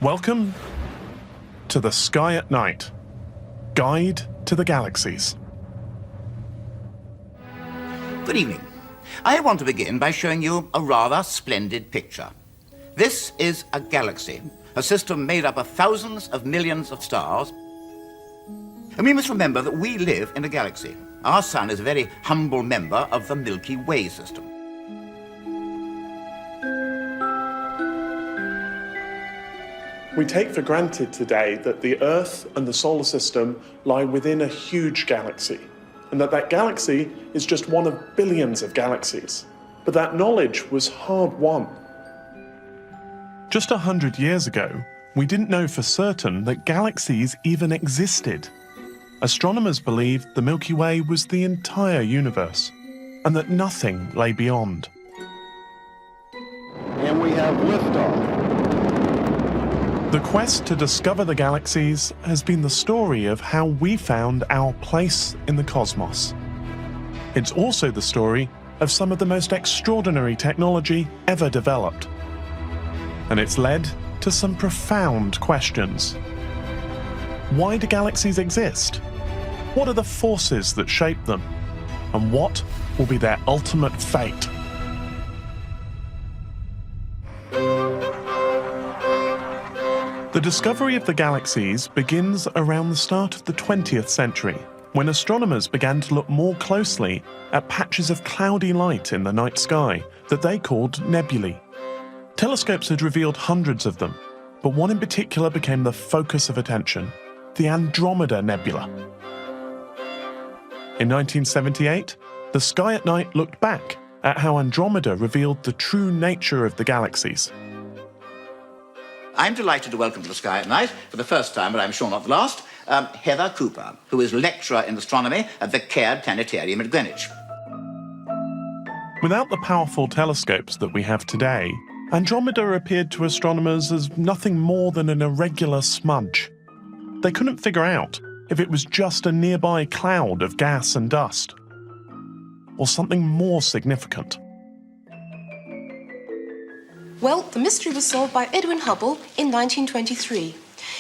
Welcome to the Sky at Night, Guide to the Galaxies. Good evening. I want to begin by showing you a rather splendid picture. This is a galaxy, a system made up of thousands of millions of stars. And we must remember that we live in a galaxy. Our sun is a very humble member of the Milky Way system. We take for granted today that the Earth and the solar system lie within a huge galaxy, and that galaxy is just one of billions of galaxies. But that knowledge was hard-won. Just 100 years ago, we didn't know for certain that galaxies even existed. Astronomers believed the Milky Way was the entire universe, and that nothing lay beyond. And we have liftoff. The quest to discover the galaxies has been the story of how we found our place in the cosmos. It's also the story of some of the most extraordinary technology ever developed. And it's led to some profound questions. Why do galaxies exist? What are the forces that shape them? And what will be their ultimate fate? The discovery of the galaxies begins around the start of the 20th century, when astronomers began to look more closely at patches of cloudy light in the night sky that they called nebulae. Telescopes had revealed hundreds of them, but one in particular became the focus of attention: the Andromeda Nebula. In 1978, the Sky at Night looked back at how Andromeda revealed the true nature of the galaxies. I'm delighted to welcome to the Sky at Night, for the first time, but I'm sure not the last, Heather Cooper, who is lecturer in astronomy at the Caird Planetarium at Greenwich. Without the powerful telescopes that we have today, Andromeda appeared to astronomers as nothing more than an irregular smudge. They couldn't figure out if it was just a nearby cloud of gas and dust, or something more significant. Well, the mystery was solved by Edwin Hubble in 1923.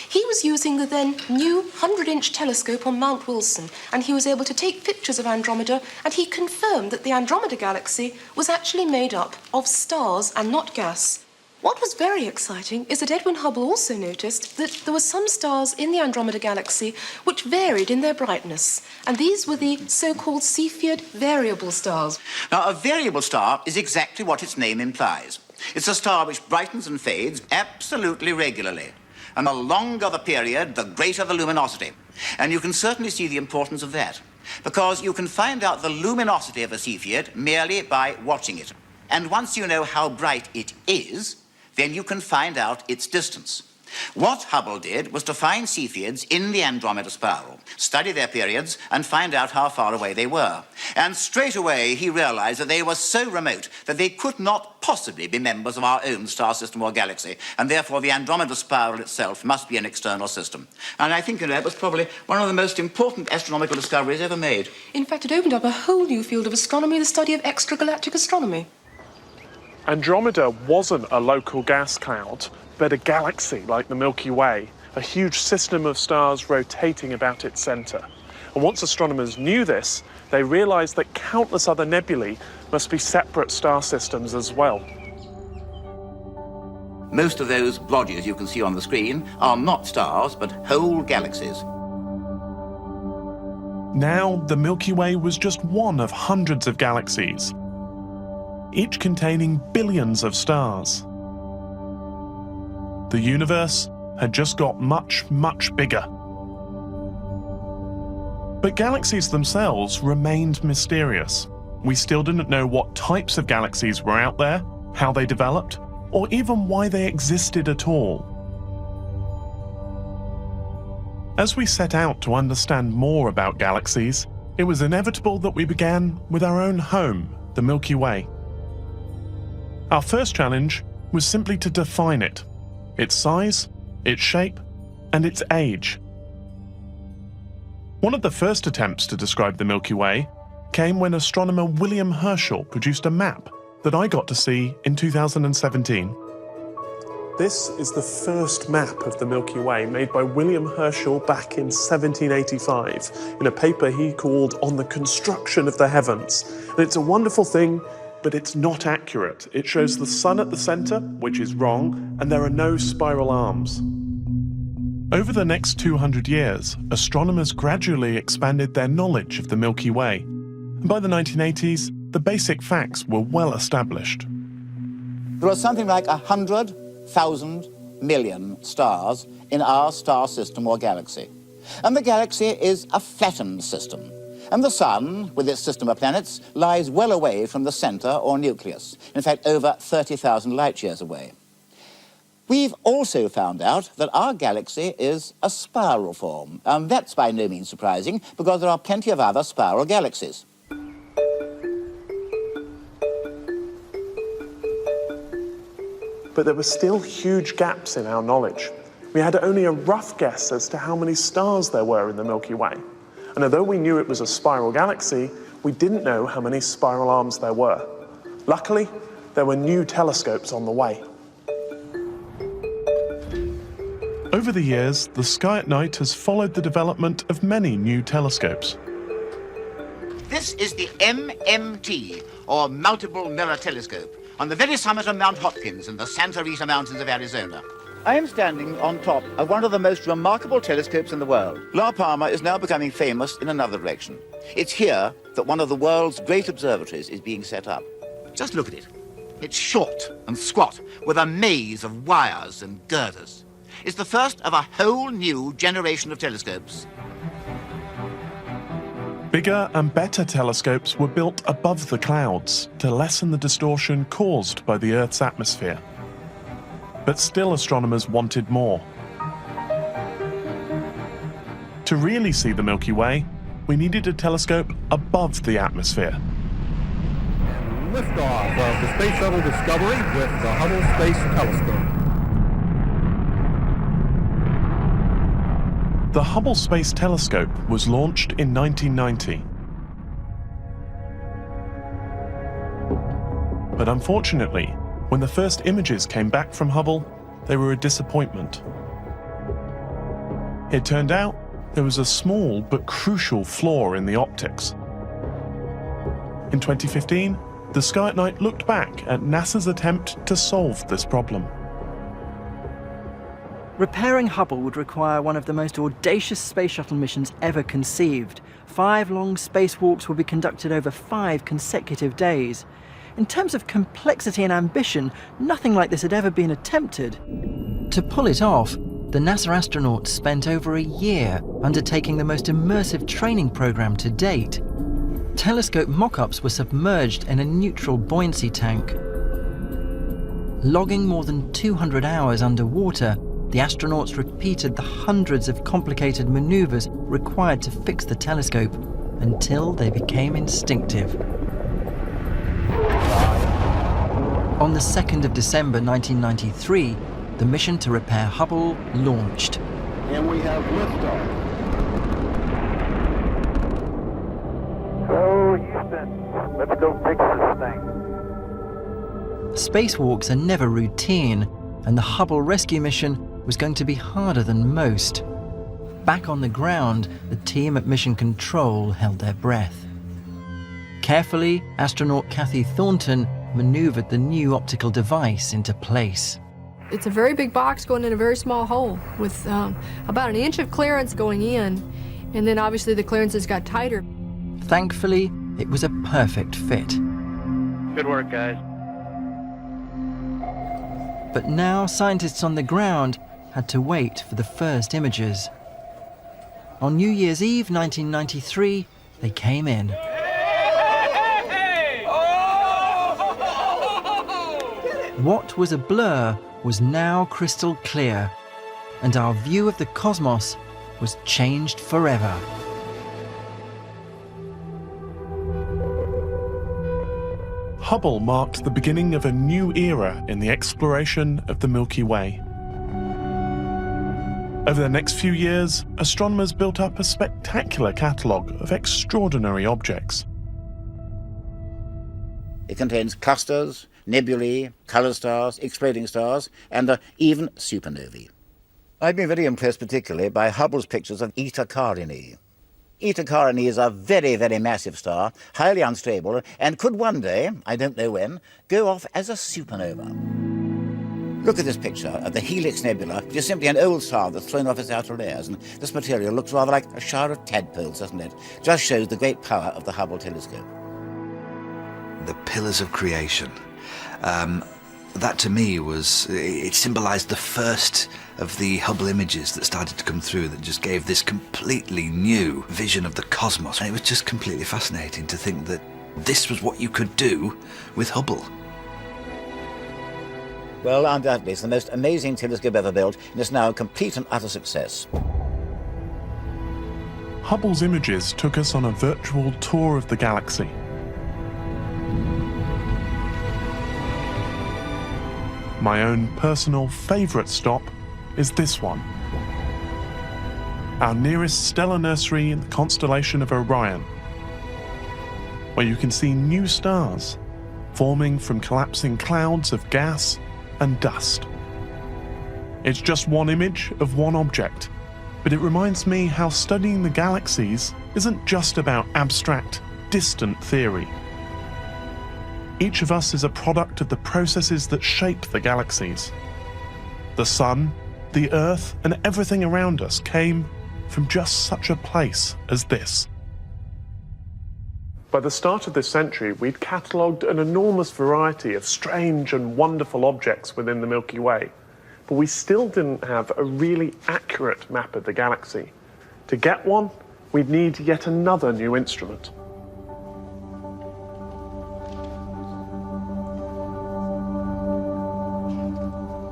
He was using the then new 100-inch telescope on Mount Wilson, and he was able to take pictures of Andromeda, and he confirmed that the Andromeda galaxy was actually made up of stars and not gas. What was very exciting is that Edwin Hubble also noticed that there were some stars in the Andromeda galaxy which varied in their brightness, and these were the so-called Cepheid variable stars. Now, a variable star is exactly what its name implies. It's a star which brightens and fades absolutely regularly. And the longer the period, the greater the luminosity. And you can certainly see the importance of that, because you can find out the luminosity of a Cepheid merely by watching it. And once you know how bright it is, then you can find out its distance. What Hubble did was to find Cepheids in the Andromeda spiral, study their periods, and find out how far away they were. And straight away he realized that they were so remote that they could not possibly be members of our own star system or galaxy, and therefore the Andromeda spiral itself must be an external system. And I think that was probably one of the most important astronomical discoveries ever made. In fact, it opened up a whole new field of astronomy, the study of extragalactic astronomy. Andromeda wasn't a local gas cloud, but a galaxy like the Milky Way, a huge system of stars rotating about its centre. And once astronomers knew this, they realised that countless other nebulae must be separate star systems as well. Most of those blotches you can see on the screen are not stars, but whole galaxies. Now, the Milky Way was just one of hundreds of galaxies, each containing billions of stars. The universe had just got much, much bigger. But galaxies themselves remained mysterious. We still didn't know what types of galaxies were out there, how they developed, or even why they existed at all. As we set out to understand more about galaxies, it was inevitable that we began with our own home, the Milky Way. Our first challenge was simply to define it: its size, its shape, and its age. One of the first attempts to describe the Milky Way came when astronomer William Herschel produced a map that I got to see in 2017. This is the first map of the Milky Way made by William Herschel back in 1785 in a paper he called On the Construction of the Heavens. And it's a wonderful thing, but it's not accurate. It shows the sun at the centre, which is wrong, and there are no spiral arms. Over the next 200 years, astronomers gradually expanded their knowledge of the Milky Way. And by the 1980s, the basic facts were well established. There are something like 100,000 million stars in our star system or galaxy. And the galaxy is a flattened system. And the sun, with its system of planets, lies well away from the centre or nucleus. In fact, over 30,000 light-years away. We've also found out that our galaxy is a spiral form. And that's by no means surprising, because there are plenty of other spiral galaxies. But there were still huge gaps in our knowledge. We had only a rough guess as to how many stars there were in the Milky Way. And although we knew it was a spiral galaxy, we didn't know how many spiral arms there were. Luckily, there were new telescopes on the way. Over the years, the sky at night has followed the development of many new telescopes. This is the MMT, or Multiple Mirror Telescope, on the very summit of Mount Hopkins in the Santa Rita Mountains of Arizona. I am standing on top of one of the most remarkable telescopes in the world. La Palma is now becoming famous in another direction. It's here that one of the world's great observatories is being set up. Just look at it. It's short and squat, with a maze of wires and girders. It's the first of a whole new generation of telescopes. Bigger and better telescopes were built above the clouds to lessen the distortion caused by the Earth's atmosphere. But still astronomers wanted more. To really see the Milky Way, we needed a telescope above the atmosphere. And liftoff of the Space Shuttle Discovery with the Hubble Space Telescope. The Hubble Space Telescope was launched in 1990. But unfortunately, when the first images came back from Hubble, they were a disappointment. It turned out there was a small but crucial flaw in the optics. In 2015, the Sky at Night looked back at NASA's attempt to solve this problem. Repairing Hubble would require one of the most audacious space shuttle missions ever conceived. 5 long spacewalks will be conducted over 5 consecutive days. In terms of complexity and ambition, nothing like this had ever been attempted. To pull it off, the NASA astronauts spent over a year undertaking the most immersive training program to date. Telescope mock-ups were submerged in a neutral buoyancy tank. Logging more than 200 hours underwater, the astronauts repeated the hundreds of complicated maneuvers required to fix the telescope until they became instinctive. On the 2nd of December 1993, the mission to repair Hubble launched. And we have liftoff. So, Houston, let's go fix this thing. Spacewalks are never routine, and the Hubble rescue mission was going to be harder than most. Back on the ground, the team at Mission Control held their breath. Carefully, astronaut Kathy Thornton maneuvered the new optical device into place. It's a very big box going in a very small hole with about an inch of clearance going in, and then obviously the clearances got tighter. Thankfully, it was a perfect fit. Good work, guys. But now scientists on the ground had to wait for the first images. On New Year's Eve 1993, they came in. What was a blur was now crystal clear, and our view of the cosmos was changed forever. Hubble marked the beginning of a new era in the exploration of the Milky Way. Over the next few years, astronomers built up a spectacular catalogue of extraordinary objects. It contains clusters, nebulae, colour stars, exploding stars, and even supernovae. I've been very impressed particularly by Hubble's pictures of Eta Carinii. Eta Carinii is a very, very massive star, highly unstable, and could one day, I don't know when, go off as a supernova. Look at this picture of the Helix Nebula, which is simply an old star that's thrown off its outer layers, and this material looks rather like a shower of tadpoles, doesn't it? Just shows the great power of the Hubble telescope. The pillars of creation. That to me it symbolised the first of the Hubble images that started to come through that just gave this completely new vision of the cosmos. And it was just completely fascinating to think that this was what you could do with Hubble. Well, undoubtedly, it's the most amazing telescope ever built, and it's now a complete and utter success. Hubble's images took us on a virtual tour of the galaxy. My own personal favourite stop is this one. Our nearest stellar nursery in the constellation of Orion, where you can see new stars forming from collapsing clouds of gas and dust. It's just one image of one object, but it reminds me how studying the galaxies isn't just about abstract, distant theory. Each of us is a product of the processes that shape the galaxies. The Sun, the Earth, and everything around us came from just such a place as this. By the start of this century, we'd catalogued an enormous variety of strange and wonderful objects within the Milky Way, but we still didn't have a really accurate map of the galaxy. To get one, we'd need yet another new instrument.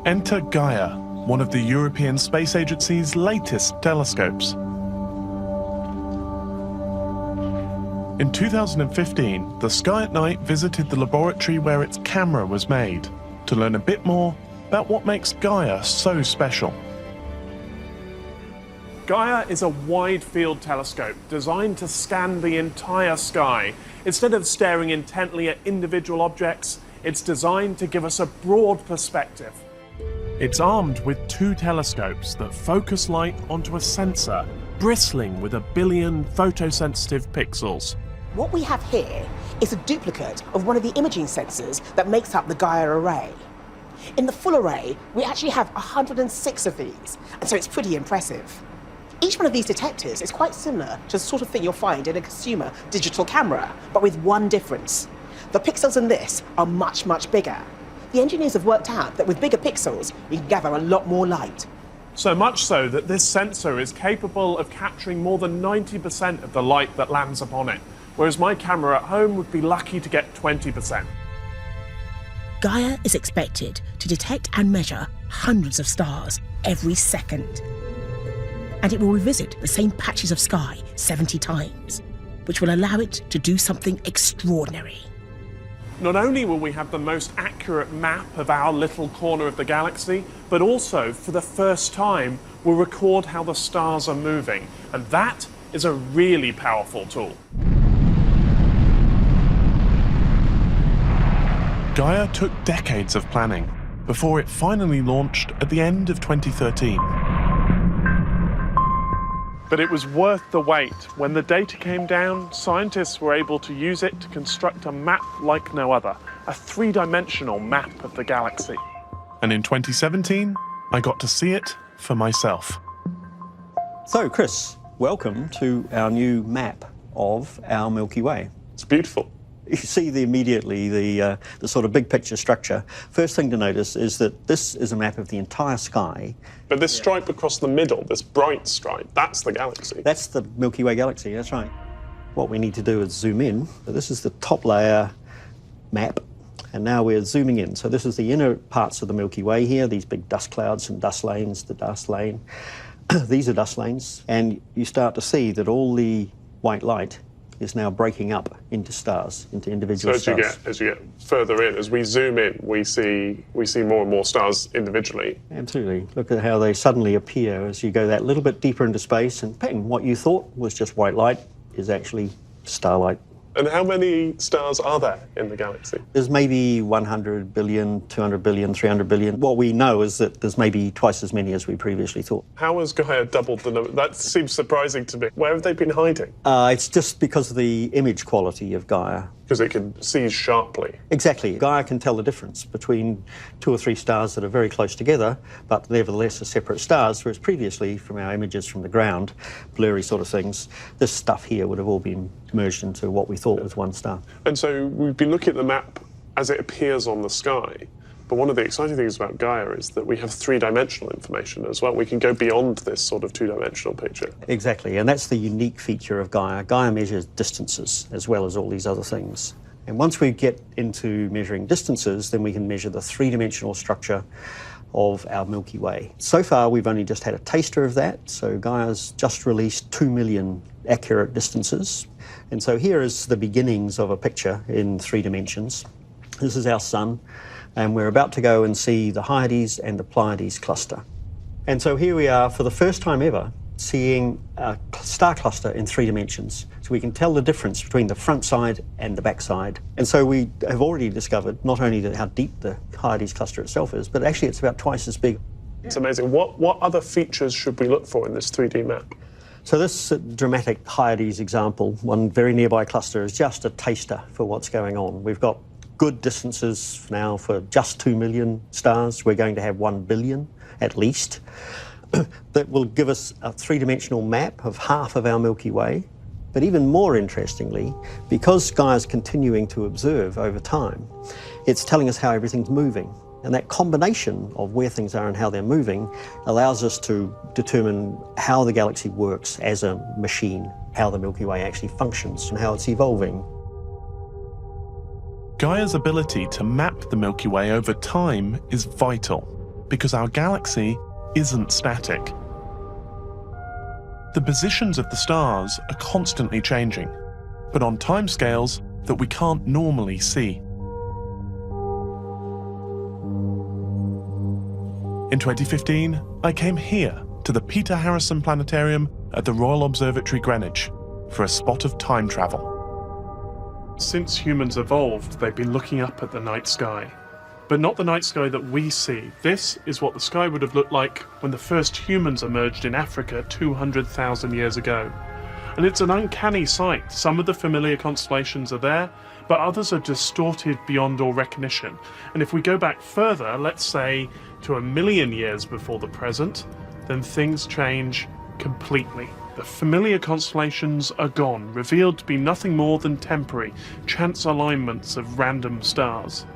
Enter Gaia, one of the European Space Agency's latest telescopes. In 2015, the Sky at Night visited the laboratory where its camera was made to learn a bit more about what makes Gaia so special. Gaia is a wide-field telescope designed to scan the entire sky. Instead of staring intently at individual objects, it's designed to give us a broad perspective. It's armed with two telescopes that focus light onto a sensor bristling with 1 billion photosensitive pixels. What we have here is a duplicate of one of the imaging sensors that makes up the Gaia array. In the full array, we actually have 106 of these, and so it's pretty impressive. Each one of these detectors is quite similar to the sort of thing you'll find in a consumer digital camera, but with one difference. The pixels in this are much, much bigger. The engineers have worked out that with bigger pixels, we can gather a lot more light. So much so that this sensor is capable of capturing more than 90% of the light that lands upon it, whereas my camera at home would be lucky to get 20%. Gaia is expected to detect and measure hundreds of stars every second. And it will revisit the same patches of sky 70 times, which will allow it to do something extraordinary. Not only will we have the most accurate map of our little corner of the galaxy, but also, for the first time, we'll record how the stars are moving. And that is a really powerful tool. Gaia took decades of planning before it finally launched at the end of 2013. But it was worth the wait. When the data came down, scientists were able to use it to construct a map like no other, a three-dimensional map of the galaxy. And in 2017, I got to see it for myself. So, Chris, welcome to our new map of our Milky Way. It's beautiful. You see immediately the sort of big picture structure. First thing to notice is that this is a map of the entire sky. But this stripe across the middle, this bright stripe, that's the galaxy. That's the Milky Way galaxy, that's right. What we need to do is zoom in. So this is the top layer map, and now we're zooming in. So this is the inner parts of the Milky Way here, these big dust clouds and dust lanes, the dust lane. These are dust lanes, and you start to see that all the white light is now breaking up into stars, into individual stars. So as you get further in, as we zoom in, we see more and more stars individually. Absolutely. Look at how they suddenly appear as you go that little bit deeper into space, and bang, what you thought was just white light is actually starlight And how many stars are there in the galaxy? There's maybe 100 billion, 200 billion, 300 billion. What we know is that there's maybe twice as many as we previously thought. How has Gaia doubled the number? That seems surprising to me. Where have they been hiding? It's just because of the image quality of Gaia. Because it can see sharply. Exactly. Gaia can tell the difference between 2 or 3 stars that are very close together, but nevertheless are separate stars, whereas previously, from our images from the ground, blurry sort of things, this stuff here would have all been merged into what we thought was one star. And so we've been looking at the map as it appears on the sky, but one of the exciting things about Gaia is that we have 3-dimensional information as well. We can go beyond this sort of 2-dimensional picture. Exactly, and that's the unique feature of Gaia. Gaia measures distances as well as all these other things. And once we get into measuring distances, then we can measure the 3-dimensional structure of our Milky Way. So far, we've only just had a taster of that. So Gaia's just released 2 million accurate distances. And so here is the beginnings of a picture in 3 dimensions. This is our sun, and we're about to go and see the Hyades and the Pleiades cluster. And so here we are, for the first time ever, seeing a star cluster in 3 dimensions. So we can tell the difference between the front side and the back side. And so we have already discovered not only how deep the Hyades cluster itself is, but actually it's about twice as big. It's amazing. What other features should we look for in this 3D map? So this dramatic Hyades example, one very nearby cluster, is just a taster for what's going on. We've got good distances now for just 2 million stars. We're going to have 1 billion at least. That will give us a 3-dimensional map of half of our Milky Way. But even more interestingly, because Gaia's continuing to observe over time, it's telling us how everything's moving. And that combination of where things are and how they're moving allows us to determine how the galaxy works as a machine, how the Milky Way actually functions and how it's evolving. Gaia's ability to map the Milky Way over time is vital, because our galaxy isn't static. The positions of the stars are constantly changing, but on timescales that we can't normally see. In 2015, I came here to the Peter Harrison Planetarium at the Royal Observatory Greenwich for a spot of time travel. Since humans evolved, they've been looking up at the night sky. But not the night sky that we see. This is what the sky would have looked like when the first humans emerged in Africa 200,000 years ago. And it's an uncanny sight. Some of the familiar constellations are there, but others are distorted beyond all recognition. And if we go back further, let's say to 1 million years before the present, then things change completely. The familiar constellations are gone, revealed to be nothing more than temporary, chance alignments of random stars.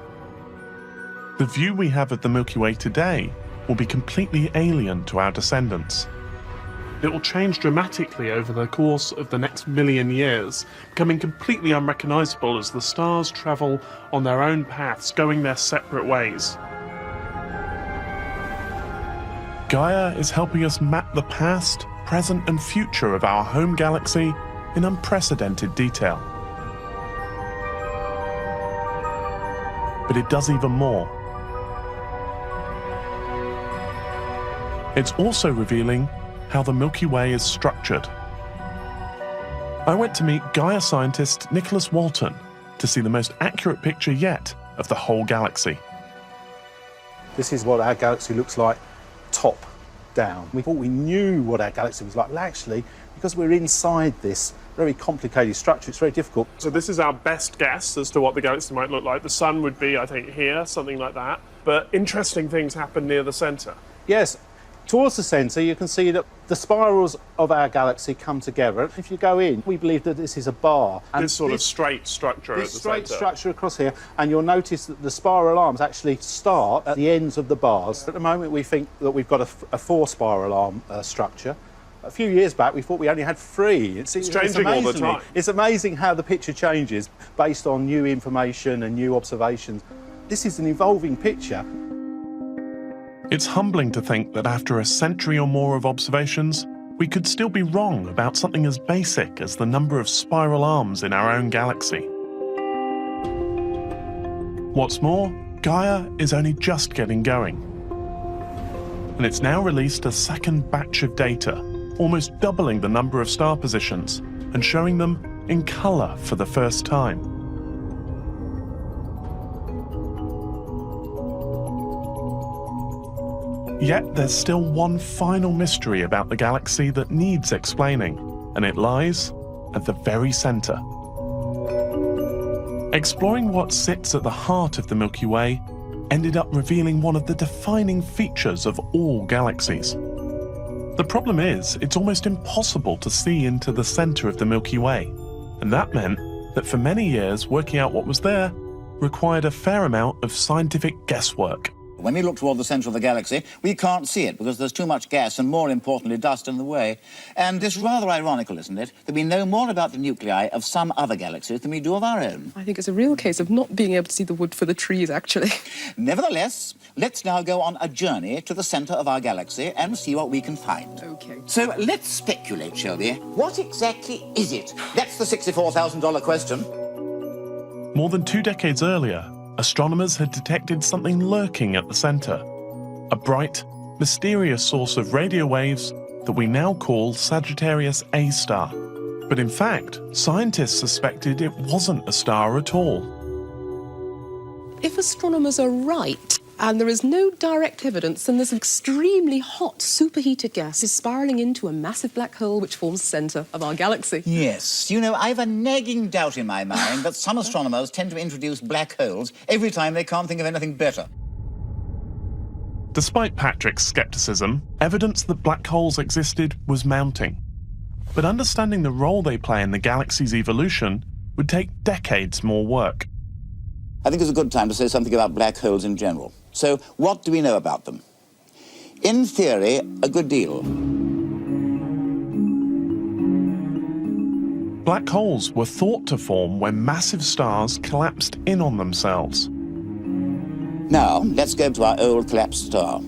The view we have of the Milky Way today will be completely alien to our descendants. It will change dramatically over the course of the next 1 million years, becoming completely unrecognisable as the stars travel on their own paths, going their separate ways. Gaia is helping us map the past, present and future of our home galaxy in unprecedented detail. But it does even more. It's also revealing how the Milky Way is structured. I went to meet Gaia scientist Nicholas Walton to see the most accurate picture yet of the whole galaxy. This is what our galaxy looks like top down. We thought we knew what our galaxy was like, but actually, because we're inside this very complicated structure, it's very difficult. So this is our best guess as to what the galaxy might look like. The sun would be, I think, here, something like that. But interesting things happen near the centre. Yes. Towards the centre, you can see that the spirals of our galaxy come together. If you go in, we believe that this is a bar. And this sort of straight structure at the This straight centre. structure across here, and you'll notice that the spiral arms actually start at the ends of the bars. At the moment, we think that we've got a 4-spiral arm structure. A few years back, we thought we only had 3. It's changing all the time. It's amazing how the picture changes based on new information and new observations. This is an evolving picture. It's humbling to think that after a century or more of observations, we could still be wrong about something as basic as the number of spiral arms in our own galaxy. What's more, Gaia is only just getting going. And it's now released a second batch of data, almost doubling the number of star positions and showing them in colour for the first time. Yet there's still one final mystery about the galaxy that needs explaining, and it lies at the very centre. Exploring what sits at the heart of the Milky Way ended up revealing one of the defining features of all galaxies. The problem is, it's almost impossible to see into the centre of the Milky Way, and that meant that for many years working out what was there required a fair amount of scientific guesswork. When we look toward the centre of the galaxy, we can't see it because there's too much gas and, more importantly, dust in the way. And it's rather ironical, isn't it, that we know more about the nuclei of some other galaxies than we do of our own. I think it's a real case of not being able to see the wood for the trees, actually. Nevertheless, let's now go on a journey to the centre of our galaxy and see what we can find. OK. So let's speculate, shall we? What exactly is it? That's the $64,000 question. More than 2 decades earlier, astronomers had detected something lurking at the centre, a bright, mysterious source of radio waves that we now call Sagittarius A star. But in fact, scientists suspected it wasn't a star at all. If astronomers are right, and there is no direct evidence, then this extremely hot, superheated gas is spiralling into a massive black hole which forms the centre of our galaxy. Yes. You know, I've a nagging doubt in my mind that some astronomers tend to introduce black holes every time they can't think of anything better. Despite Patrick's scepticism, evidence that black holes existed was mounting. But understanding the role they play in the galaxy's evolution would take decades more work. I think it's a good time to say something about black holes in general. So, what do we know about them? In theory, a good deal. Black holes were thought to form when massive stars collapsed in on themselves. Now, let's go to our old collapsed star.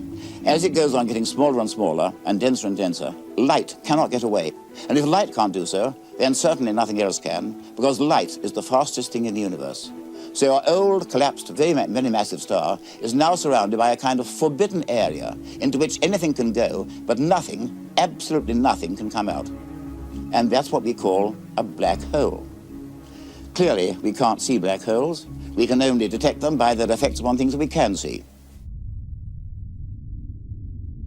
As it goes on getting smaller and smaller and denser, light cannot get away. And if light can't do so, then certainly nothing else can, because light is the fastest thing in the universe. So our old, collapsed, very massive star is now surrounded by a kind of forbidden area into which anything can go, but nothing, absolutely nothing, can come out. And that's what we call a black hole. Clearly, we can't see black holes. We can only detect them by their effects upon things that we can see.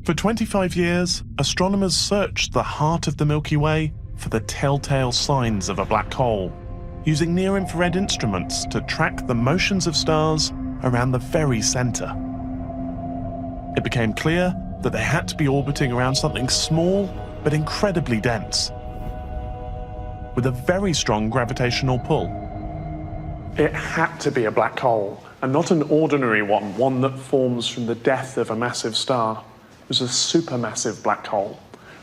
For 25 years, astronomers searched the heart of the Milky Way for the telltale signs of a black hole, using near-infrared instruments to track the motions of stars around the very centre. It became clear that they had to be orbiting around something small but incredibly dense, with a very strong gravitational pull. It had to be a black hole, and not an ordinary one that forms from the death of a massive star. It was a supermassive black hole.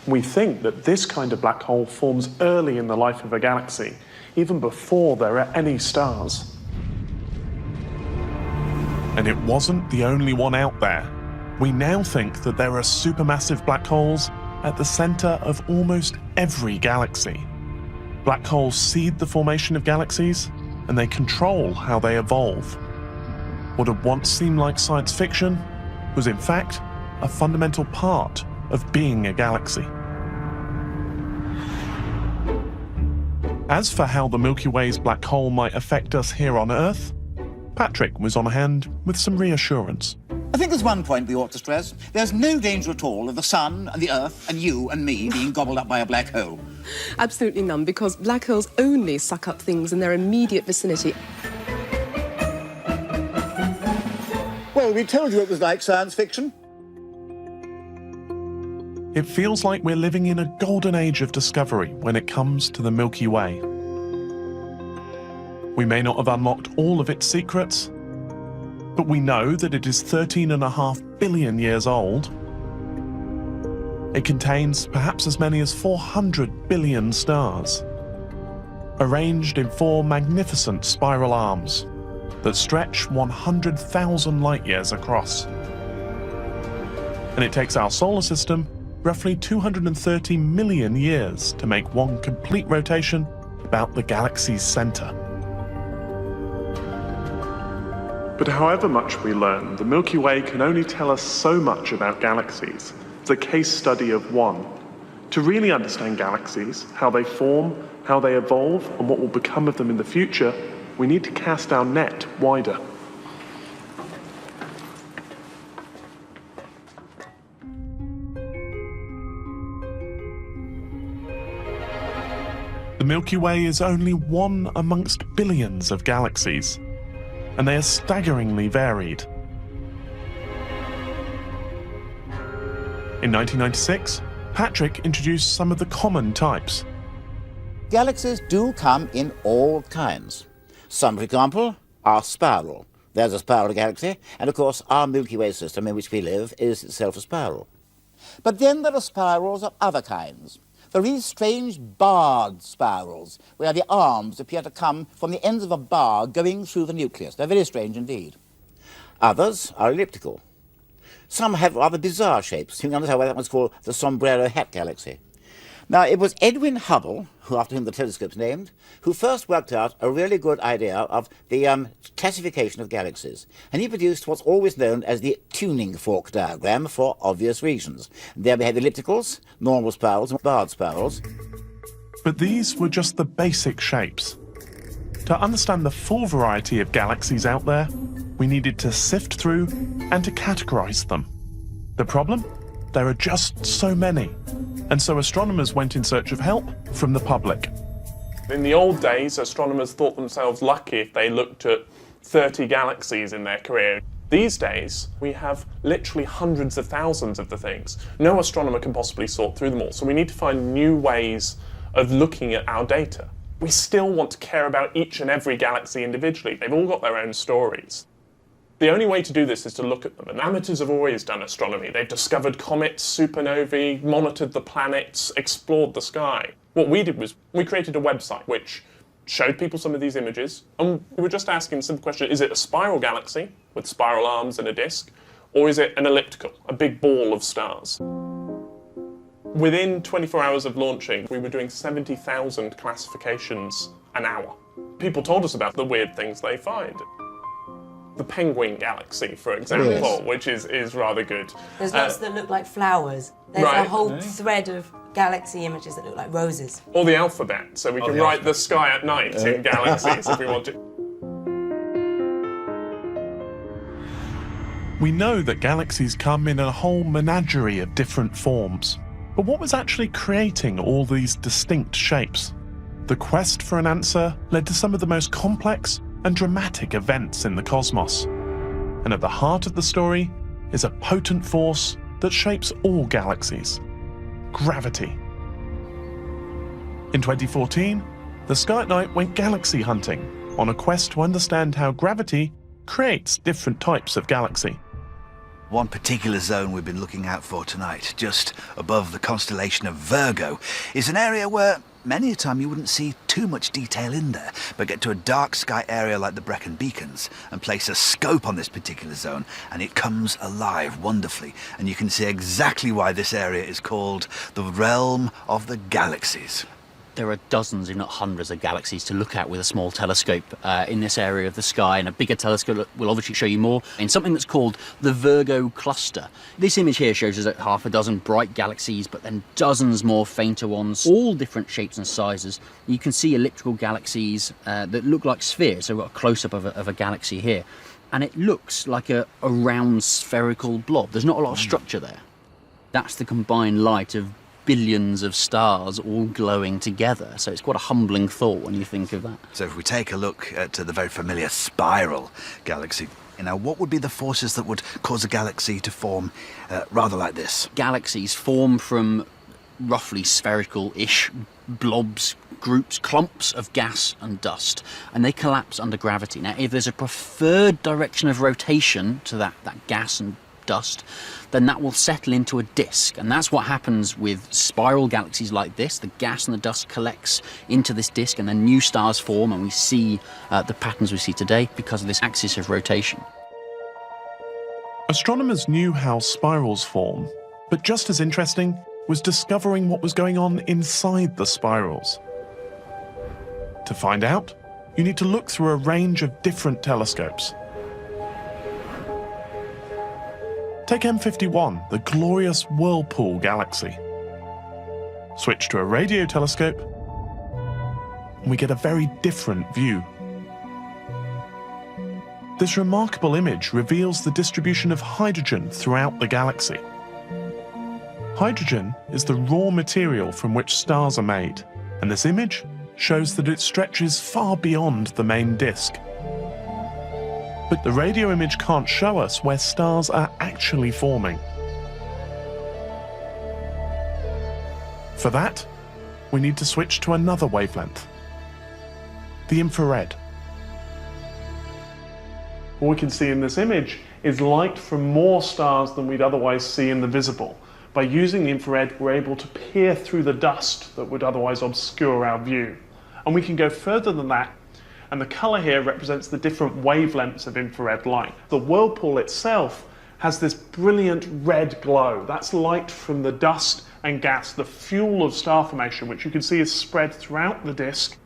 We think that this kind of black hole forms early in the life of a galaxy, even before there are any stars. And it wasn't the only one out there. We now think that there are supermassive black holes at the centre of almost every galaxy. Black holes seed the formation of galaxies, and they control how they evolve. What had once seemed like science fiction was in fact a fundamental part of being a galaxy. As for how the Milky Way's black hole might affect us here on Earth, Patrick was on hand with some reassurance. I think there's one point we ought to stress. There's no danger at all of the sun and the Earth and you and me being gobbled up by a black hole. Absolutely none, because black holes only suck up things in their immediate vicinity. Well, we told you it was like science fiction. It feels like we're living in a golden age of discovery when it comes to the Milky Way. We may not have unlocked all of its secrets, but we know that it is 13.5 billion years old. It contains perhaps as many as 400 billion stars, arranged in 4 magnificent spiral arms that stretch 100,000 light-years across. And it takes our solar system roughly 230 million years to make one complete rotation about the galaxy's centre. But however much we learn, the Milky Way can only tell us so much about galaxies. It's a case study of one. To really understand galaxies, how they form, how they evolve, and what will become of them in the future, we need to cast our net wider. The Milky Way is only one amongst billions of galaxies, and they are staggeringly varied. In 1996, Patrick introduced some of the common types. Galaxies do come in all kinds. Some, for example, are spiral. There's a spiral galaxy, and of course our Milky Way system in which we live is itself a spiral. But then there are spirals of other kinds. There are these strange barred spirals, where the arms appear to come from the ends of a bar going through the nucleus. They're very strange indeed. Others are elliptical. Some have rather bizarre shapes. You can understand why that one's called the sombrero hat galaxy. Now, it was Edwin Hubble, after whom the telescope's named, who first worked out a really good idea of the classification of galaxies. And he produced what's always known as the tuning fork diagram for obvious reasons. There we have ellipticals, normal spirals, and barred spirals. But these were just the basic shapes. To understand the full variety of galaxies out there, we needed to sift through and to categorize them. The problem? There are just so many. And so astronomers went in search of help from the public. In the old days, astronomers thought themselves lucky if they looked at 30 galaxies in their career. These days, we have literally hundreds of thousands of the things. No astronomer can possibly sort through them all, so we need to find new ways of looking at our data. We still want to care about each and every galaxy individually. They've all got their own stories. The only way to do this is to look at them, and amateurs have always done astronomy. They've discovered comets, supernovae, monitored the planets, explored the sky. What we did was we created a website which showed people some of these images, and we were just asking the simple question, is it a spiral galaxy with spiral arms and a disk, or is it an elliptical, a big ball of stars? Within 24 hours of launching, we were doing 70,000 classifications an hour. People told us about the weird things they find. The penguin galaxy, for example, Yes. which is rather good. There's lots that look like flowers. There's Right. a whole thread of galaxy images that look like roses. Or the alphabet, so we can the write the sky at night in galaxies if we want to. We know that galaxies come in a whole menagerie of different forms. But what was actually creating all these distinct shapes? The quest for an answer led to some of the most complex and dramatic events in the cosmos. And at the heart of the story is a potent force that shapes all galaxies: gravity. In 2014, the Sky at Night went galaxy hunting on a quest to understand how gravity creates different types of galaxy. One particular zone we've been looking out for tonight, just above the constellation of Virgo, is an area where many a time you wouldn't see too much detail in there, but get to a dark sky area like the Brecon Beacons and place a scope on this particular zone, and it comes alive wonderfully, and you can see exactly why this area is called the realm of the galaxies. There are dozens, if not hundreds, of galaxies to look at with a small telescope in this area of the sky, and a bigger telescope will obviously show you more in something that's called the Virgo cluster. This image here shows us half a dozen bright galaxies, but then dozens more fainter ones, all different shapes and sizes. You can see elliptical galaxies that look like spheres, so we've got a close-up of a galaxy here, and it looks like a round spherical blob. There's not a lot of structure there. That's the combined light of billions of stars all glowing together. So it's quite a humbling thought when you think of that. So if we take a look at the very familiar spiral galaxy, what would be the forces that would cause a galaxy to form rather like this? Galaxies form from roughly spherical-ish blobs, groups, clumps of gas and dust, and they collapse under gravity. Now, if there's a preferred direction of rotation to that gas and dust, then that will settle into a disk, and that's what happens with spiral galaxies like this. The gas and the dust collects into this disk, and then new stars form, and we see the patterns we see today because of this axis of rotation. Astronomers knew how spirals form, but just as interesting was discovering what was going on inside the spirals. To find out, you need to look through a range of different telescopes. Take M51, the glorious Whirlpool galaxy. Switch to a radio telescope, and we get a very different view. This remarkable image reveals the distribution of hydrogen throughout the galaxy. Hydrogen is the raw material from which stars are made, and this image shows that it stretches far beyond the main disk. But the radio image can't show us where stars are actually forming. For that, we need to switch to another wavelength, the infrared. What we can see in this image is light from more stars than we'd otherwise see in the visible. By using the infrared, we're able to peer through the dust that would otherwise obscure our view. And we can go further than that, and the colour here represents the different wavelengths of infrared light. The whirlpool itself has this brilliant red glow. That's light from the dust and gas, the fuel of star formation, which you can see is spread throughout the disk.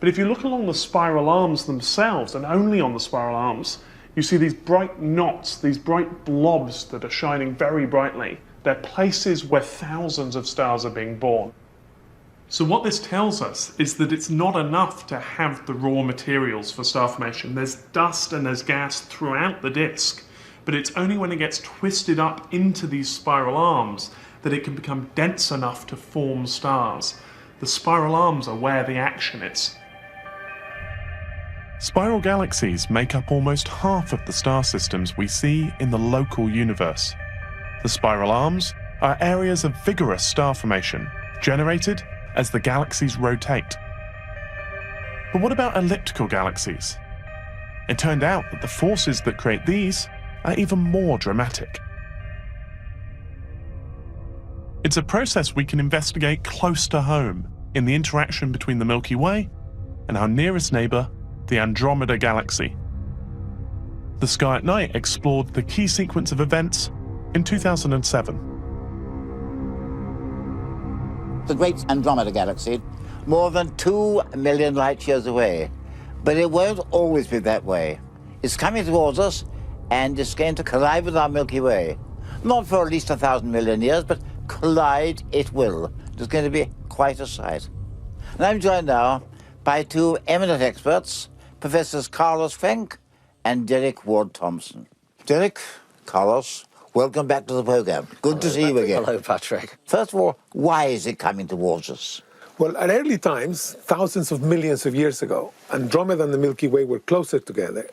But if you look along the spiral arms themselves, and only on the spiral arms, you see these bright knots, these bright blobs that are shining very brightly. They're places where thousands of stars are being born. So what this tells us is that it's not enough to have the raw materials for star formation. There's dust and there's gas throughout the disk, but it's only when it gets twisted up into these spiral arms that it can become dense enough to form stars. The spiral arms are where the action is. Spiral galaxies make up almost half of the star systems we see in the local universe. The spiral arms are areas of vigorous star formation, generated as the galaxies rotate. But what about elliptical galaxies? It turned out that the forces that create these are even more dramatic. It's a process we can investigate close to home in the interaction between the Milky Way and our nearest neighbour, the Andromeda Galaxy. The Sky at Night explored the key sequence of events in 2007. The great Andromeda Galaxy, more than 2 million light years away. But it won't always be that way. It's coming towards us, and it's going to collide with our Milky Way. Not for at least 1,000 million years, but collide it will. It's going to be quite a sight. And I'm joined now by two eminent experts, Professors Carlos Frenk and Derek Ward-Thompson. Derek, Carlos, welcome back to the program. Good to see you again. Hello, Patrick. First of all, why is it coming towards us? Well, at early times, thousands of millions of years ago, Andromeda and the Milky Way were closer together,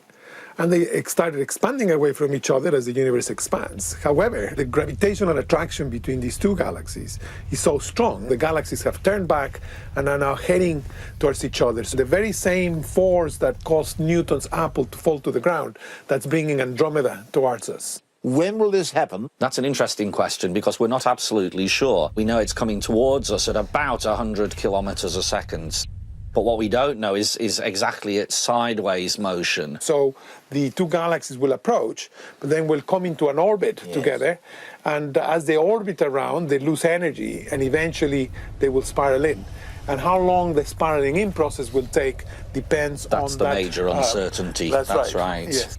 and they started expanding away from each other as the universe expands. However, the gravitational attraction between these two galaxies is so strong, the galaxies have turned back and are now heading towards each other. So the very same force that caused Newton's apple to fall to the ground, that's bringing Andromeda towards us. When will this happen? That's an interesting question because we're not absolutely sure. We know it's coming towards us at about 100 kilometers a second. But what we don't know is exactly its sideways motion. So the two galaxies will approach, but then will come into an orbit together. And as they orbit around, they lose energy, and eventually they will spiral in. And how long the spiraling in process will take depends on that. That's the major uncertainty. That's right. Yes.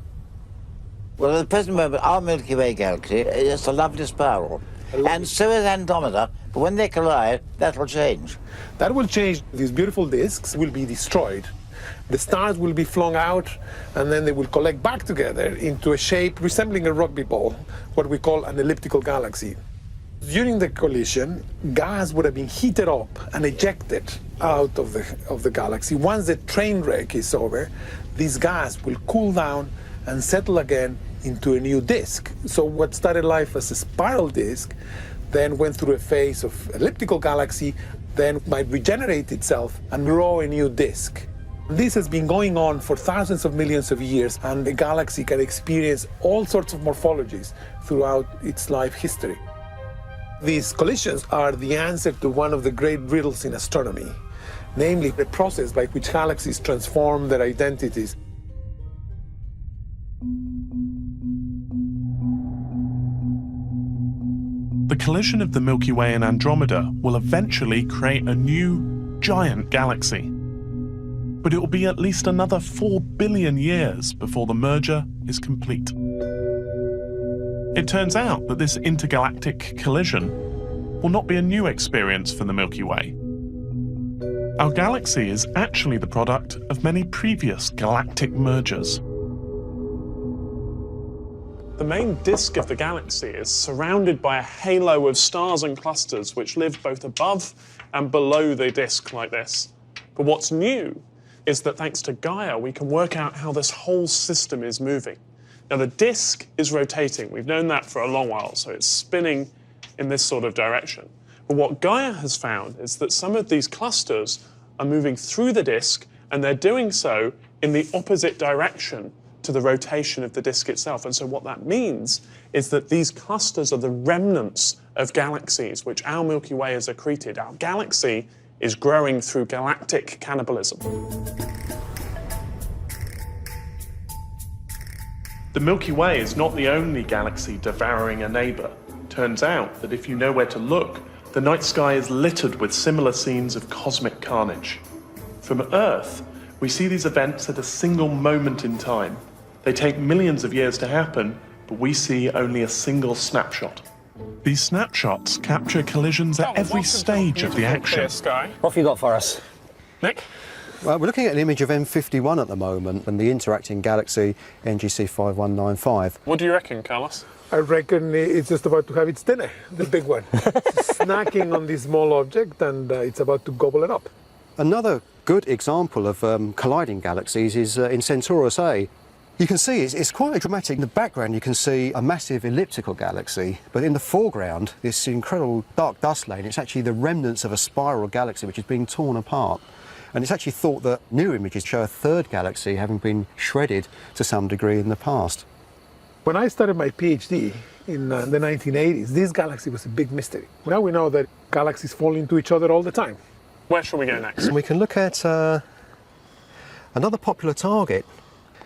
Well, at the present moment, our Milky Way galaxy is a lovely spiral. And so is Andromeda, but when they collide, that will change. That will change. These beautiful disks will be destroyed. The stars will be flung out, and then they will collect back together into a shape resembling a rugby ball, what we call an elliptical galaxy. During the collision, gas would have been heated up and ejected out of the galaxy. Once the train wreck is over, this gas will cool down and settle again into a new disk. So what started life as a spiral disk then went through a phase of elliptical galaxy, then might regenerate itself and grow a new disk. This has been going on for thousands of millions of years, and the galaxy can experience all sorts of morphologies throughout its life history. These collisions are the answer to one of the great riddles in astronomy, namely the process by which galaxies transform their identities. The collision of the Milky Way and Andromeda will eventually create a new, giant galaxy. But it will be at least another 4 billion years before the merger is complete. It turns out that this intergalactic collision will not be a new experience for the Milky Way. Our galaxy is actually the product of many previous galactic mergers. The main disk of the galaxy is surrounded by a halo of stars and clusters which live both above and below the disk like this. But what's new is that thanks to Gaia, we can work out how this whole system is moving. Now, the disk is rotating. We've known that for a long while, so it's spinning in this sort of direction. But what Gaia has found is that some of these clusters are moving through the disk, and they're doing so in the opposite direction to the rotation of the disk itself. And so what that means is that these clusters are the remnants of galaxies which our Milky Way has accreted. Our galaxy is growing through galactic cannibalism. The Milky Way is not the only galaxy devouring a neighbour. Turns out that if you know where to look, the night sky is littered with similar scenes of cosmic carnage. From Earth, we see these events at a single moment in time. They take millions of years to happen, but we see only a single snapshot. These snapshots capture collisions at every stage of the action. What have you got for us? Nick? Well, we're looking at an image of M51 at the moment and the interacting galaxy NGC 5195. What do you reckon, Carlos? I reckon it's just about to have its dinner, the big one. It's snacking on this small object, and it's about to gobble it up. Another good example of colliding galaxies is in Centaurus A. You can see it's quite dramatic. In the background you can see a massive elliptical galaxy, but in the foreground this incredible dark dust lane, it's actually the remnants of a spiral galaxy which is being torn apart. And it's actually thought that new images show a third galaxy having been shredded to some degree in the past. When I started my PhD in the 1980s, this galaxy was a big mystery. Now we know that galaxies fall into each other all the time. Where shall we go next? We can look at another popular target.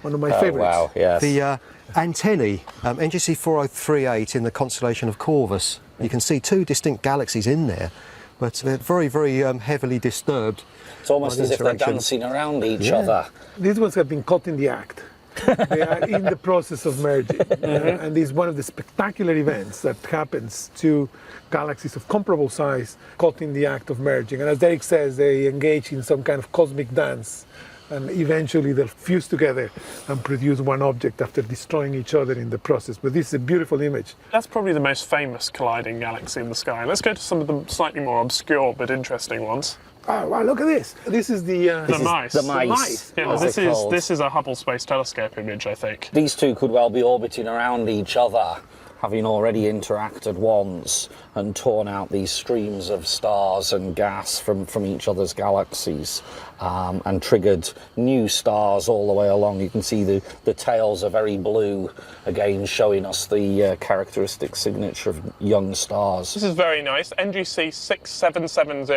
One of my favourites. Wow, yes. The antennae, NGC 4038 in the constellation of Corvus. You can see two distinct galaxies in there, but they're very, very heavily disturbed. It's almost as if they're dancing around each other. These ones have been caught in the act. They are in the process of merging. And this is one of the spectacular events that happens to galaxies of comparable size caught in the act of merging. And as Derek says, they engage in some kind of cosmic dance. And eventually they'll fuse together and produce one object after destroying each other in the process. But this is a beautiful image. That's probably the most famous colliding galaxy in the sky. Let's go to some of the slightly more obscure but interesting ones. Oh, wow, look at this. This is the mice. The mice. Yeah, this is a Hubble Space Telescope image, I think. These two could well be orbiting around each other, having already interacted once and torn out these streams of stars and gas from each other's galaxies and triggered new stars all the way along. You can see the tails are very blue, again showing us the characteristic signature of young stars. This is very nice. NGC 6770,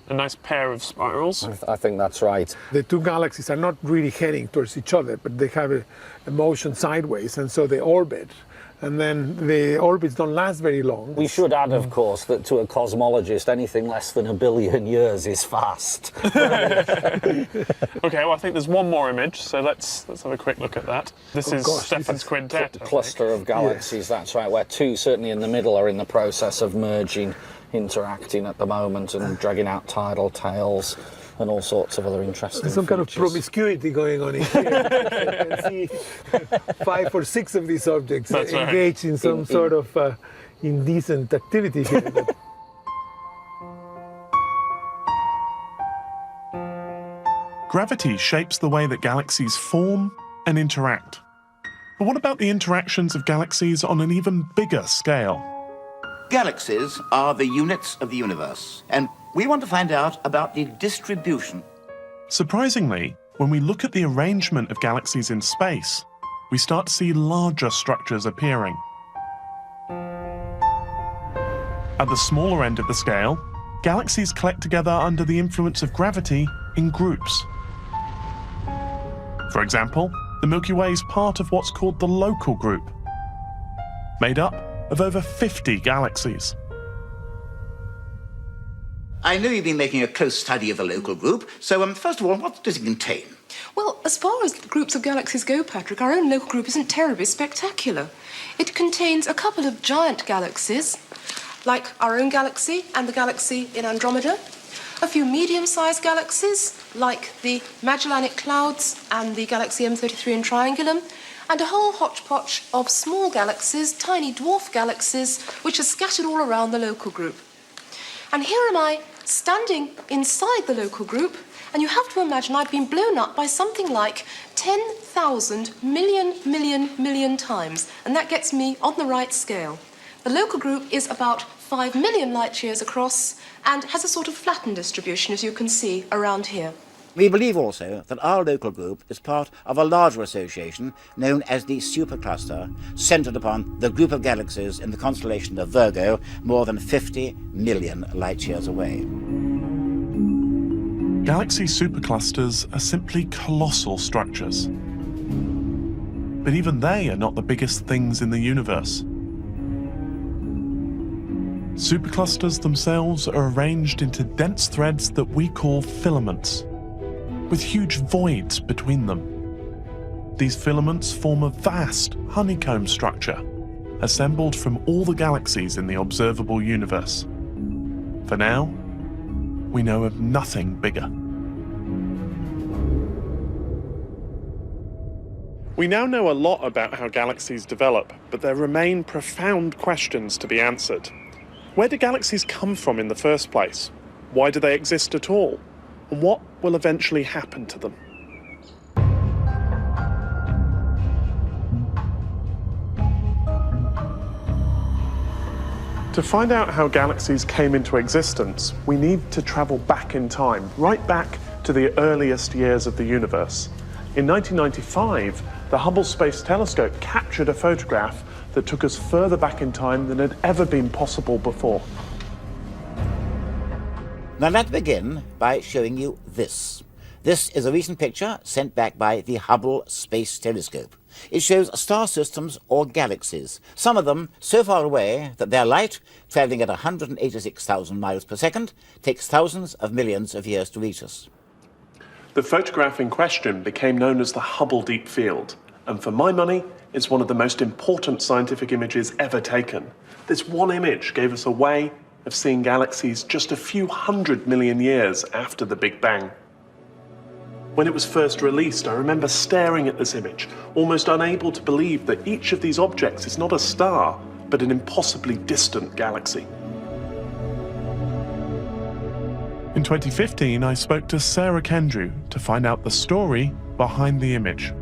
a nice pair of spirals. I think that's right. The two galaxies are not really heading towards each other, but they have a motion sideways, and so they orbit. And then the orbits don't last very long. We should add, of course, that to a cosmologist, anything less than 1 billion years is fast. Okay, well, I think there's one more image, so let's have a quick look at that. This is Stephan's quintet. Cluster of galaxies, yes. That's right, where two, certainly in the middle, are in the process of merging, interacting at the moment and dragging out tidal tails and all sorts of other interesting There's some kind of features. promiscuity going on in here. You can see 5 or 6 of these objects engaged in some sort of indecent activity here. Gravity shapes the way that galaxies form and interact. But what about the interactions of galaxies on an even bigger scale? Galaxies are the units of the universe, and we want to find out about the distribution. Surprisingly, when we look at the arrangement of galaxies in space, we start to see larger structures appearing. At the smaller end of the scale, galaxies collect together under the influence of gravity in groups. For example, the Milky Way is part of what's called the local group, made up of over 50 galaxies. I know you've been making a close study of the local group, so first of all, what does it contain? Well, as far as groups of galaxies go, Patrick, our own local group isn't terribly spectacular. It contains a couple of giant galaxies, like our own galaxy and the galaxy in Andromeda. A few medium-sized galaxies, like the Magellanic Clouds and the galaxy M33 in Triangulum, and a whole hodgepodge of small galaxies, tiny dwarf galaxies, which are scattered all around the local group. And here am I, standing inside the local group, and you have to imagine I've been blown up by something like 10,000 million times, and that gets me on the right scale. The local group is about 5 million light years across and has a sort of flattened distribution, as you can see around here. We believe also that our local group is part of a larger association known as the supercluster, centred upon the group of galaxies in the constellation of Virgo, more than 50 million light-years away. Galaxy superclusters are simply colossal structures. But even they are not the biggest things in the universe. Superclusters themselves are arranged into dense threads that we call filaments, with huge voids between them. These filaments form a vast honeycomb structure, assembled from all the galaxies in the observable universe. For now, we know of nothing bigger. We now know a lot about how galaxies develop, but there remain profound questions to be answered. Where do galaxies come from in the first place? Why do they exist at all? And what will eventually happen to them? To find out how galaxies came into existence, we need to travel back in time, right back to the earliest years of the universe. In 1995, the Hubble Space Telescope captured a photograph that took us further back in time than had ever been possible before. Now let's begin by showing you this. This is a recent picture sent back by the Hubble Space Telescope. It shows star systems or galaxies, some of them so far away that their light, travelling at 186,000 miles per second, takes thousands of millions of years to reach us. The photograph in question became known as the Hubble Deep Field, and for my money, it's one of the most important scientific images ever taken. This one image gave us a way of seeing galaxies just a few 100 million years after the Big Bang. When it was first released, I remember staring at this image, almost unable to believe that each of these objects is not a star, but an impossibly distant galaxy. In 2015, I spoke to Sarah Kendrew to find out the story behind the image.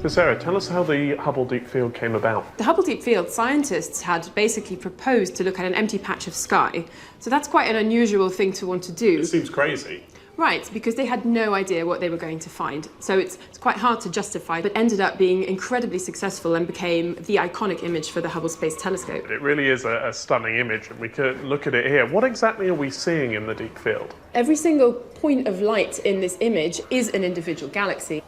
So Sarah, tell us how the Hubble Deep Field came about. The Hubble Deep Field, scientists had basically proposed to look at an empty patch of sky. So that's quite an unusual thing to want to do. It seems crazy. Right, because they had no idea what they were going to find. So it's quite hard to justify, but ended up being incredibly successful and became the iconic image for the Hubble Space Telescope. It really is a stunning image, and we could look at it here. What exactly are we seeing in the deep field? Every single point of light in this image is an individual galaxy.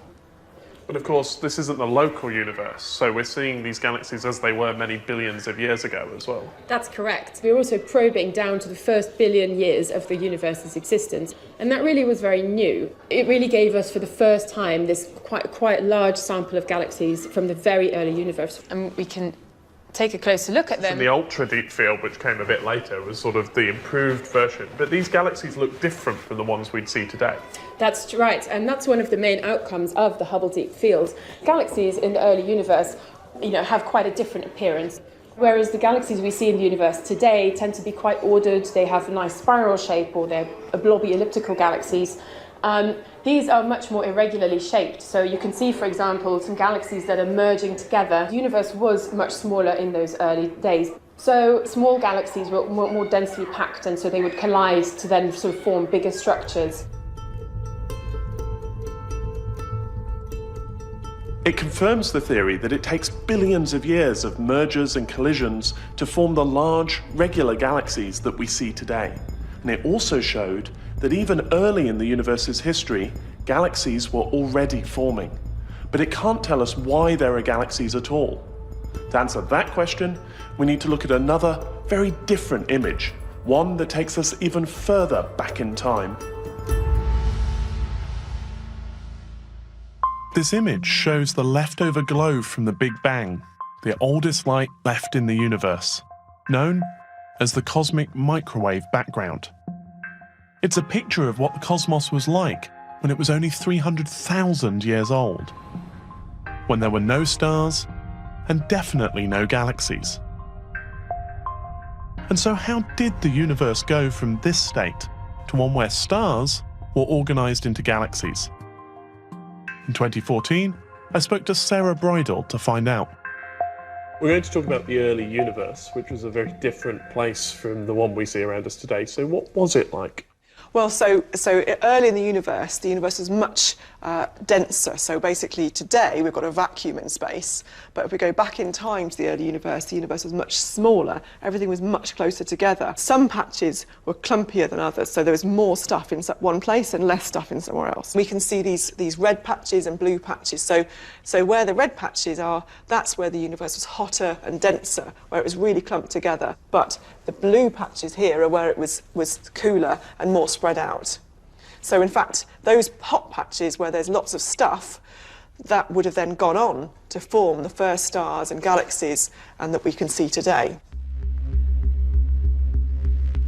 But of course, this isn't the local universe, so we're seeing these galaxies as they were many billions of years ago as well. That's correct. We're also probing down to the first billion years of the universe's existence, and that really was very new. It really gave us, for the first time, this quite large sample of galaxies from the very early universe. And we can take a closer look at them. So the ultra-deep field, which came a bit later, was sort of the improved version. But these galaxies look different from the ones we'd see today. That's right, and that's one of the main outcomes of the Hubble Deep Field. Galaxies in the early universe, have quite a different appearance. Whereas the galaxies we see in the universe today tend to be quite ordered, they have a nice spiral shape, or they're blobby elliptical galaxies. These are much more irregularly shaped. So you can see, for example, some galaxies that are merging together. The universe was much smaller in those early days. So small galaxies were more densely packed, and so they would collide to then sort of form bigger structures. It confirms the theory that it takes billions of years of mergers and collisions to form the large, regular galaxies that we see today. And it also showed that even early in the universe's history, galaxies were already forming. But it can't tell us why there are galaxies at all. To answer that question, we need to look at another, very different image, one that takes us even further back in time. This image shows the leftover glow from the Big Bang, the oldest light left in the universe. known as the cosmic microwave background. It's a picture of what the cosmos was like when it was only 300,000 years old, when there were no stars and definitely no galaxies. And so how did the universe go from this state to one where stars were organised into galaxies? In 2014, I spoke to Sarah Bridle to find out. We're going to talk about the early universe, which was a very different place from the one we see around us today. So what was it like? Well, so early in the universe was much denser. So basically today we've got a vacuum in space, but if we go back in time to the universe was much smaller. Everything was much closer together. Some patches were clumpier than others, so there was more stuff in one place and less stuff in somewhere else. We can see these red patches and blue patches. So where the red patches are, that's where the universe was hotter and denser, where it was really clumped together. But the blue patches here are where it was cooler and more spread out. So in fact, those hot patches where there's lots of stuff, that would have then gone on to form the first stars and galaxies and that we can see today.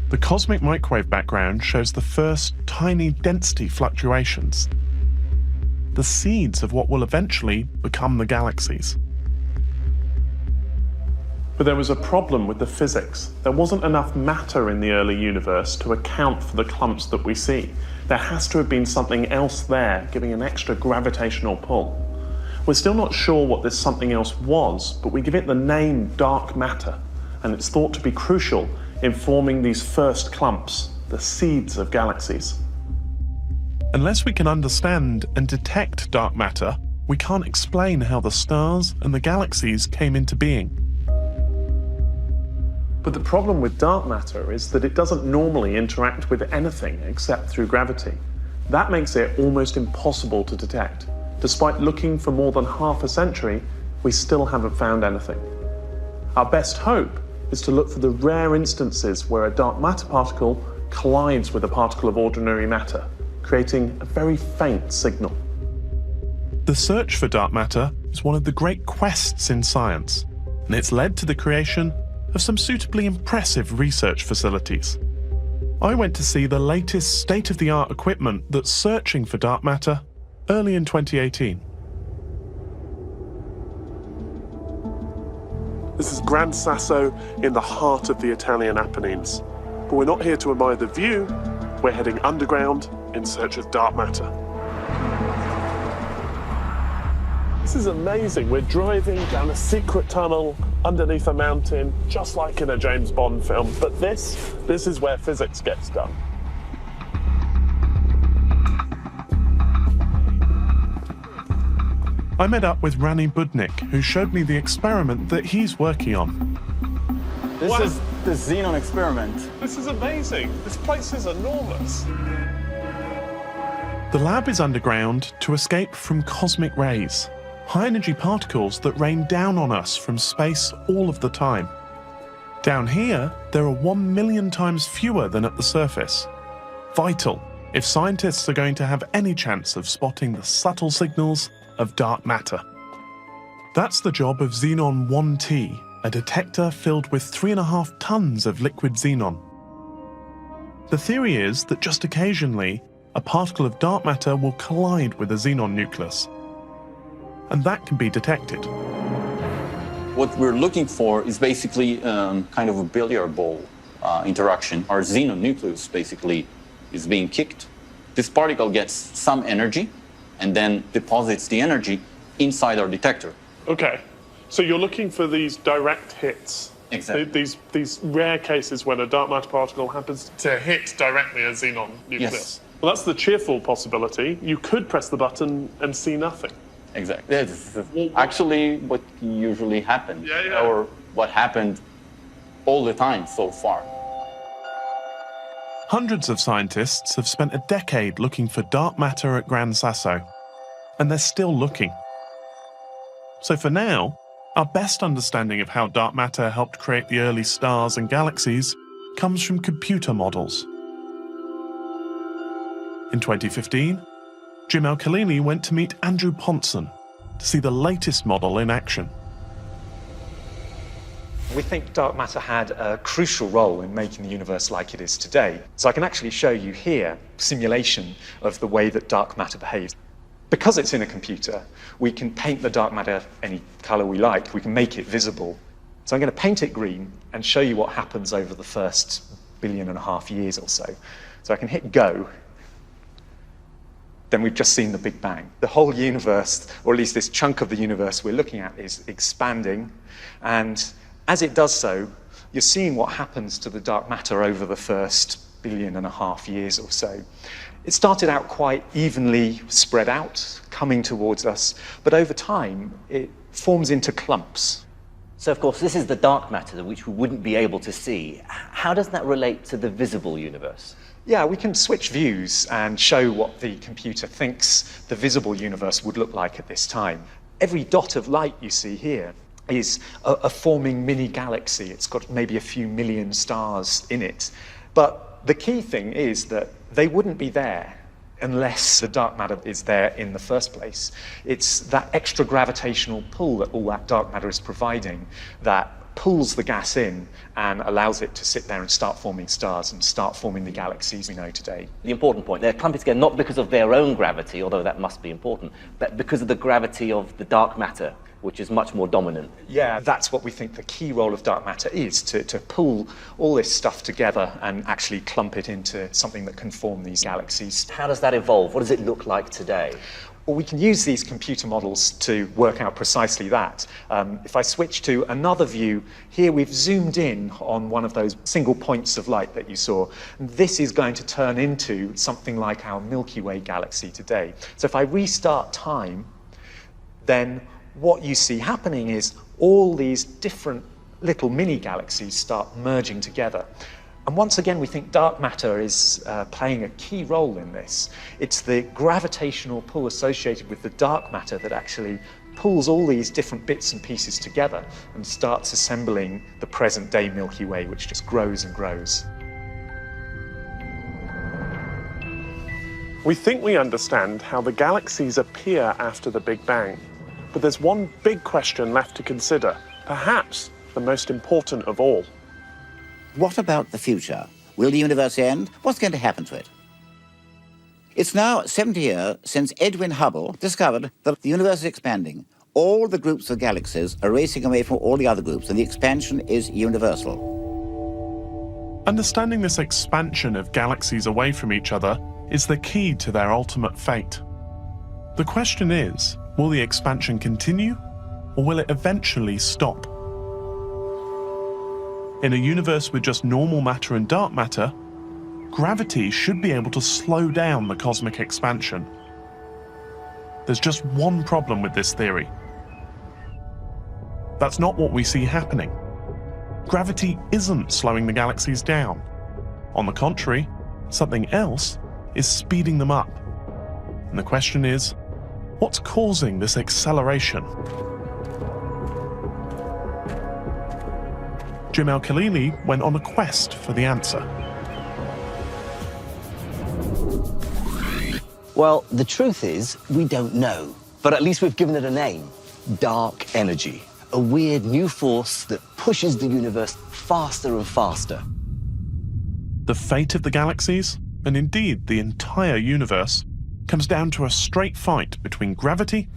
The cosmic microwave background shows the first tiny density fluctuations, the seeds of what will eventually become the galaxies. But there was a problem with the physics. There wasn't enough matter in the early universe to account for the clumps that we see. There has to have been something else there, giving an extra gravitational pull. We're still not sure what this something else was, but we give it the name dark matter, and it's thought to be crucial in forming these first clumps, the seeds of galaxies. Unless we can understand and detect dark matter, we can't explain how the stars and the galaxies came into being. But the problem with dark matter is that it doesn't normally interact with anything except through gravity. That makes it almost impossible to detect. Despite looking for more than half a century, we still haven't found anything. Our best hope is to look for the rare instances where a dark matter particle collides with a particle of ordinary matter, creating a very faint signal. The search for dark matter is one of the great quests in science, and it's led to the creation of some suitably impressive research facilities. I went to see the latest state-of-the-art equipment that's searching for dark matter early in 2018. This is Gran Sasso in the heart of the Italian Apennines. But we're not here to admire the view, we're heading underground in search of dark matter. This is amazing. We're driving down a secret tunnel underneath a mountain, just like in a James Bond film. But this is where physics gets done. I met up with Rani Budnik, who showed me the experiment that he's working on. This is the xenon experiment. This is amazing. This place is enormous. The lab is underground to escape from cosmic rays, high-energy particles that rain down on us from space all of the time. Down here, there are 1 million times fewer than at the surface. Vital if scientists are going to have any chance of spotting the subtle signals of dark matter. That's the job of Xenon 1T, a detector filled with 3.5 tons of liquid xenon. The theory is that just occasionally, a particle of dark matter will collide with a xenon nucleus, and that can be detected. What we're looking for is basically kind of a billiard ball interaction. Our xenon nucleus basically is being kicked. This particle gets some energy and then deposits the energy inside our detector. Okay, so you're looking for these direct hits. Exactly. These rare cases when a dark matter particle happens to hit directly a xenon nucleus. Yes. Well, that's the cheerful possibility. You could press the button and see nothing. Exactly. This is actually what usually happens, or what happened all the time so far. Hundreds of scientists have spent a decade looking for dark matter at Gran Sasso, and they're still looking. So for now, our best understanding of how dark matter helped create the early stars and galaxies comes from computer models. In 2015, Jim Al-Khalili went to meet Andrew Pontzen to see the latest model in action. We think dark matter had a crucial role in making the universe like it is today. So I can actually show you here a simulation of the way that dark matter behaves. Because it's in a computer, we can paint the dark matter any colour we like. We can make it visible. So I'm going to paint it green and show you what happens over the first 1.5 billion years or so. So I can hit go. Then we've just seen the Big Bang. The whole universe, or at least this chunk of the universe we're looking at, is expanding. And as it does so, you're seeing what happens to the dark matter over the first 1.5 billion years or so. It started out quite evenly spread out, coming towards us, but over time, it forms into clumps. So, of course, this is the dark matter, which we wouldn't be able to see. How does that relate to the visible universe? Yeah, we can switch views and show what the computer thinks the visible universe would look like at this time. Every dot of light you see here is a forming mini galaxy. It's got maybe a few million stars in it. But the key thing is that they wouldn't be there unless the dark matter is there in the first place. It's that extra gravitational pull that all that dark matter is providing that pulls the gas in and allows it to sit there and start forming stars and start forming the galaxies we know today. The important point, they're clumped together not because of their own gravity, although that must be important, but because of the gravity of the dark matter, which is much more dominant. Yeah, that's what we think the key role of dark matter is, to pull all this stuff together and actually clump it into something that can form these galaxies. How does that evolve? What does it look like today? Well, we can use these computer models to work out precisely that. If I switch to another view, here we've zoomed in on one of those single points of light that you saw. And this is going to turn into something like our Milky Way galaxy today. So if I restart time, then what you see happening is all these different little mini galaxies start merging together. And once again, we think dark matter is playing a key role in this. It's the gravitational pull associated with the dark matter that actually pulls all these different bits and pieces together and starts assembling the present-day Milky Way, which just grows and grows. We think we understand how the galaxies appear after the Big Bang, but there's one big question left to consider, perhaps the most important of all. What about the future? Will the universe end? What's going to happen to it? It's now 70 years since Edwin Hubble discovered that the universe is expanding. All the groups of galaxies are racing away from all the other groups, and the expansion is universal. Understanding this expansion of galaxies away from each other is the key to their ultimate fate. The question is, will the expansion continue, or will it eventually stop? In a universe with just normal matter and dark matter, gravity should be able to slow down the cosmic expansion. There's just one problem with this theory. That's not what we see happening. Gravity isn't slowing the galaxies down. On the contrary, something else is speeding them up. And the question is, what's causing this acceleration? Jim Al-Khalili went on a quest for the answer. Well, the truth is, we don't know. But at least we've given it a name. Dark energy. A weird new force that pushes the universe faster and faster. The fate of the galaxies, and indeed the entire universe, comes down to a straight fight between gravity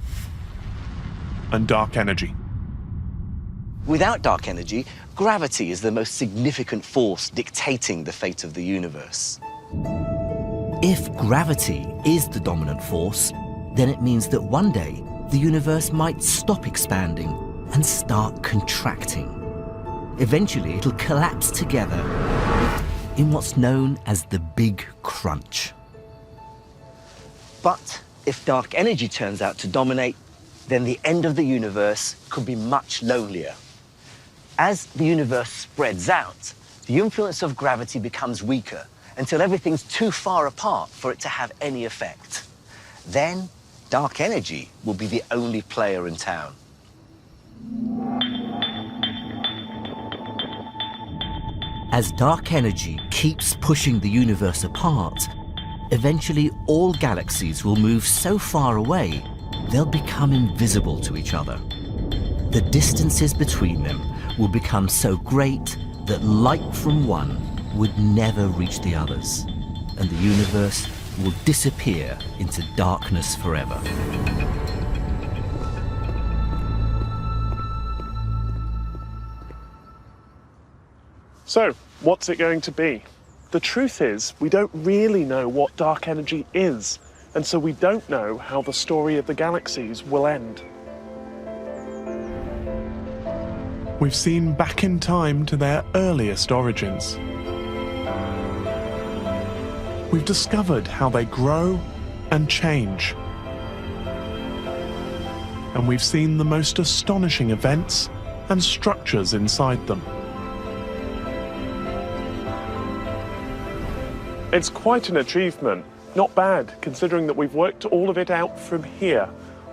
and dark energy. Without dark energy, gravity is the most significant force dictating the fate of the universe. If gravity is the dominant force, then it means that one day the universe might stop expanding and start contracting. Eventually, it'll collapse together in what's known as the Big Crunch. But if dark energy turns out to dominate, then the end of the universe could be much lonelier. As the universe spreads out, the influence of gravity becomes weaker until everything's too far apart for it to have any effect. Then, dark energy will be the only player in town. As dark energy keeps pushing the universe apart, eventually all galaxies will move so far away they'll become invisible to each other. The distances between them will become so great that light from one would never reach the others, and the universe will disappear into darkness forever. So, what's it going to be? The truth is, we don't really know what dark energy is, and so we don't know how the story of the galaxies will end. We've seen back in time to their earliest origins. We've discovered how they grow and change. And we've seen the most astonishing events and structures inside them. It's quite an achievement. Not bad, considering that we've worked all of it out from here,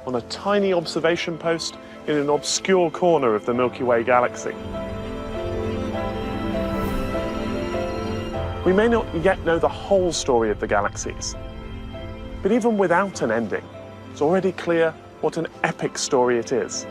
on a tiny observation post in an obscure corner of the Milky Way galaxy. We may not yet know the whole story of the galaxies, but even without an ending, it's already clear what an epic story it is.